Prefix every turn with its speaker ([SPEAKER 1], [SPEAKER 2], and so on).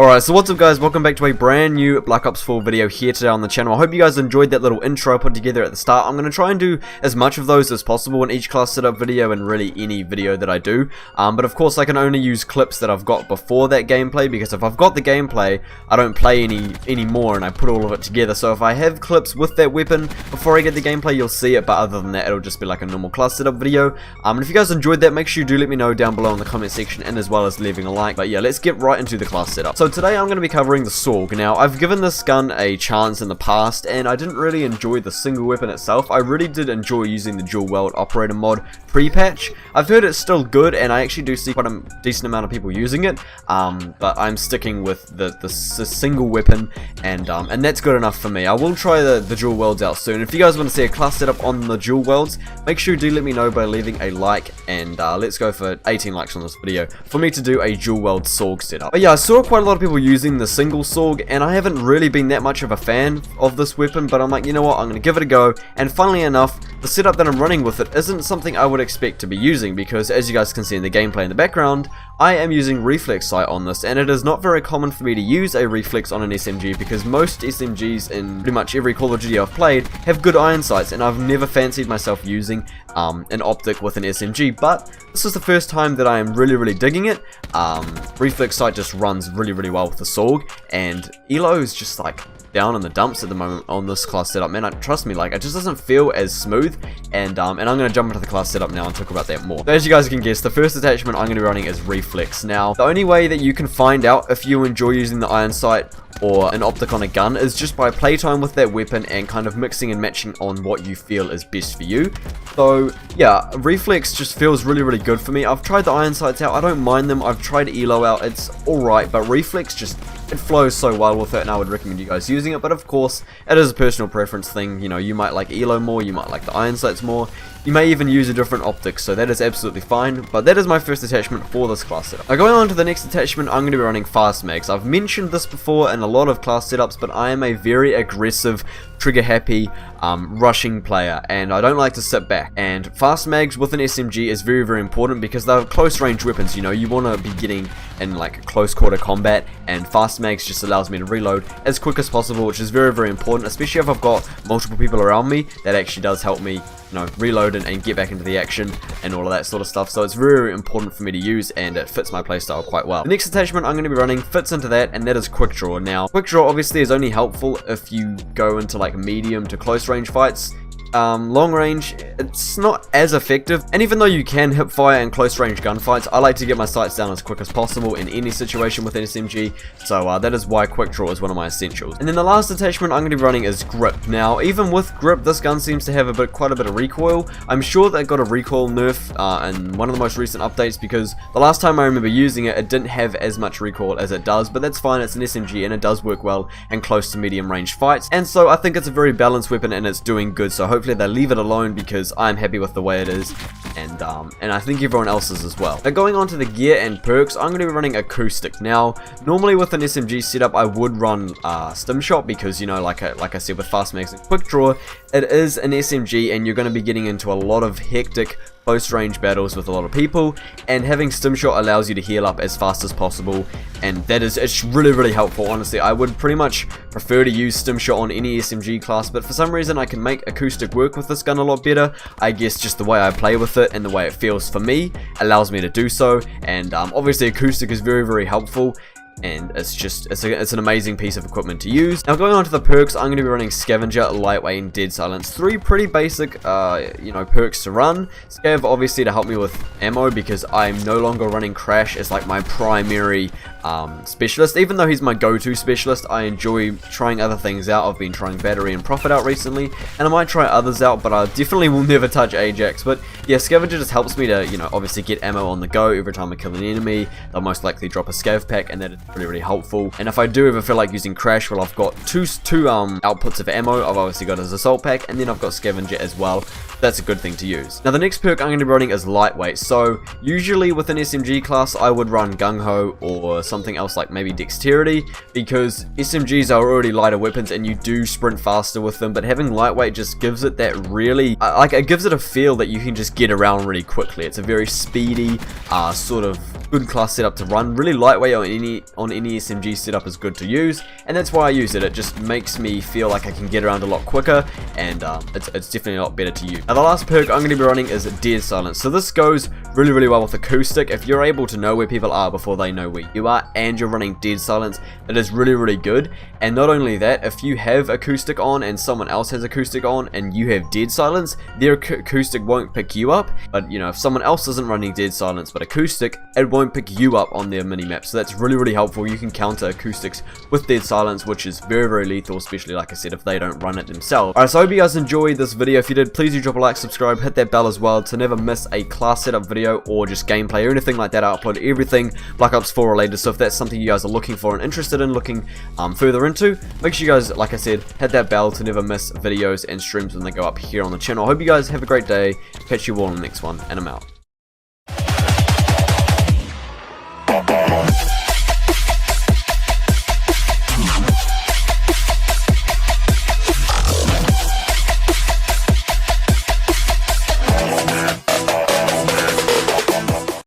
[SPEAKER 1] Alright, so what's up guys, welcome back to a brand new Black Ops 4 video here today on the channel. I hope you guys enjoyed that little intro I put together at the start. I'm going to try and do as much of those as possible in each class setup video and really any video that I do. But of course I can only use clips that I've got before that gameplay, because if I've got the gameplay, I don't play any more and I put all of it together. So if I have clips with that weapon before I get the gameplay, you'll see it, but other than that it'll just be like a normal class setup video. And if you guys enjoyed that, make sure you do let me know down below in the comment section, and as well as leaving a like. But yeah, let's get right into the class setup. So today I'm going to be covering the SAUG. Now, I've given this gun a chance in the past, and I didn't really enjoy the single weapon itself. I really did enjoy using the dual wield operator mod pre-patch. I've heard it's still good, and I actually do see quite a decent amount of people using it, but I'm sticking with the single weapon, and that's good enough for me. I will try the dual wields out soon. If you guys want to see a class setup on the dual wields, make sure you do let me know by leaving a like, and let's go for 18 likes on this video for me to do a dual wield SAUG setup. But yeah, I saw quite a lot of people using the single SAUG, and I haven't really been that much of a fan of this weapon, but I'm like, you know what, I'm going to give it a go. And funnily enough, the setup that I'm running with it isn't something I would expect to be using, because as you guys can see in the gameplay in the background, I am using reflex sight on this, and it is not very common for me to use a reflex on an SMG, because most SMGs in pretty much every Call of Duty I've played have good iron sights, and I've never fancied myself using an optic with an SMG. But this is the first time that I am really digging it. Reflex sight just runs really well with the SAUG, and Elo is just like down in the dumps at the moment on this class setup, man. Trust me, like, it just doesn't feel as smooth, and I'm going to jump into the class setup now and talk about that more. So as you guys can guess, the first attachment I'm going to be running is reflex. Now, the only way that you can find out if you enjoy using the iron sight or an optic on a gun is just by playtime with that weapon and kind of mixing and matching on what you feel is best for you. So yeah, reflex just feels really good for me. I've tried the iron sights out, I don't mind them. I've tried Elo out, it's alright, but reflex just, it flows so well with it, and I would recommend you guys using it. But of course, it is a personal preference thing. You know, you might like Elo more, you might like the iron sights more, you may even use a different optic, so that is absolutely fine. But that is my first attachment for this class setup. Now, going on to the next attachment, I'm going to be running fast mags. I've mentioned this before in a lot of class setups, but I am a very aggressive, trigger happy rushing player, and I don't like to sit back. And fast mags with an SMG is very important, because they're close range weapons. You know, you want to be getting in like close quarter combat, and fast mags just allows me to reload as quick as possible, which is very important, especially if I've got multiple people around me. That actually does help me, you know, reload and get back into the action and all of that sort of stuff. So it's very important for me to use, and it fits my playstyle quite well. The next attachment I'm going to be running fits into that, and that is quick draw. Now, quick draw obviously is only helpful if you go into like medium to close range fights. Long range, it's not as effective, and even though you can hip fire in close range gunfights, I like to get my sights down as quick as possible in any situation with an SMG, so that is why quick draw is one of my essentials. And then the last attachment I'm going to be running is grip. Now, even with grip, this gun seems to have quite a bit of recoil. I'm sure they got a recoil nerf in one of the most recent updates, because the last time I remember using it, it didn't have as much recoil as it does, but that's fine. It's an SMG and it does work well in close to medium range fights, and so I think it's a very balanced weapon and it's doing good. So hopefully they leave it alone, because I'm happy with the way it is, and I think everyone else is as well. Now, going on to the gear and perks, I'm going to be running acoustic. Now, normally with an SMG setup, I would run stim shot, because, you know, like I said, with fast mags and quick draw, it is an SMG, and you're going to be getting into a lot of hectic close range battles with a lot of people, and having stim shot allows you to heal up as fast as possible, and it's really helpful. Honestly, I would pretty much prefer to use stim shot on any SMG class, but for some reason I can make acoustic work with this gun a lot better. I guess just the way I play with it and the way it feels for me allows me to do so, and obviously acoustic is very helpful, and it's an amazing piece of equipment to use. Now, going on to the perks, I'm going to be running Scavenger, Lightweight, and Dead Silence. Three pretty basic, you know, perks to run. Scav obviously to help me with ammo, because I'm no longer running Crash as like my primary specialist. Even though he's my go-to specialist, I enjoy trying other things out. I've been trying Battery and Prophet out recently, and I might try others out, but I definitely will never touch Ajax. But yeah, Scavenger just helps me to, you know, obviously get ammo on the go. Every time I kill an enemy, they'll most likely drop a scav pack, and that is really helpful. And if I do ever feel like using Crash, well, I've got two outputs of ammo. I've obviously got his assault pack, and then I've got Scavenger as well. That's a good thing to use. Now, the next perk I'm going to be running is Lightweight. So usually with an SMG class, I would run Gung Ho or something else like maybe Dexterity, because SMGs are already lighter weapons and you do sprint faster with them, but having Lightweight just gives it that really, like, it gives it a feel that you can just get around really quickly. It's a very speedy, sort of good class setup to run, really lightweight on on any SMG setup is good to use, and that's why I use it. It just makes me feel like I can get around a lot quicker, and it's definitely a lot better to use. Now the last perk I'm going to be running is Dead Silence. So this goes really well with acoustic. If you're able to know where people are before they know where you are, and you're running Dead Silence, it is really good. And not only that, if you have acoustic on and someone else has acoustic on and you have Dead Silence, their acoustic won't pick you up. But you know, if someone else isn't running Dead Silence but acoustic, it won't pick you up on their minimap. So that's really helpful. You can counter acoustics with Dead Silence, which is very lethal, especially like I said, if they don't run it themselves. Alright, so I hope you guys enjoyed this video. If you did, please do drop a like, subscribe, hit that bell as well to never miss a class setup video or just gameplay or anything like that. I upload everything Black Ops 4 related, so if that's something you guys are looking for and interested in looking further into, make sure you guys, like I said, hit that bell to never miss videos and streams when they go up here on the channel. I hope you guys have a great day. Catch you all in the next one, and I'm out.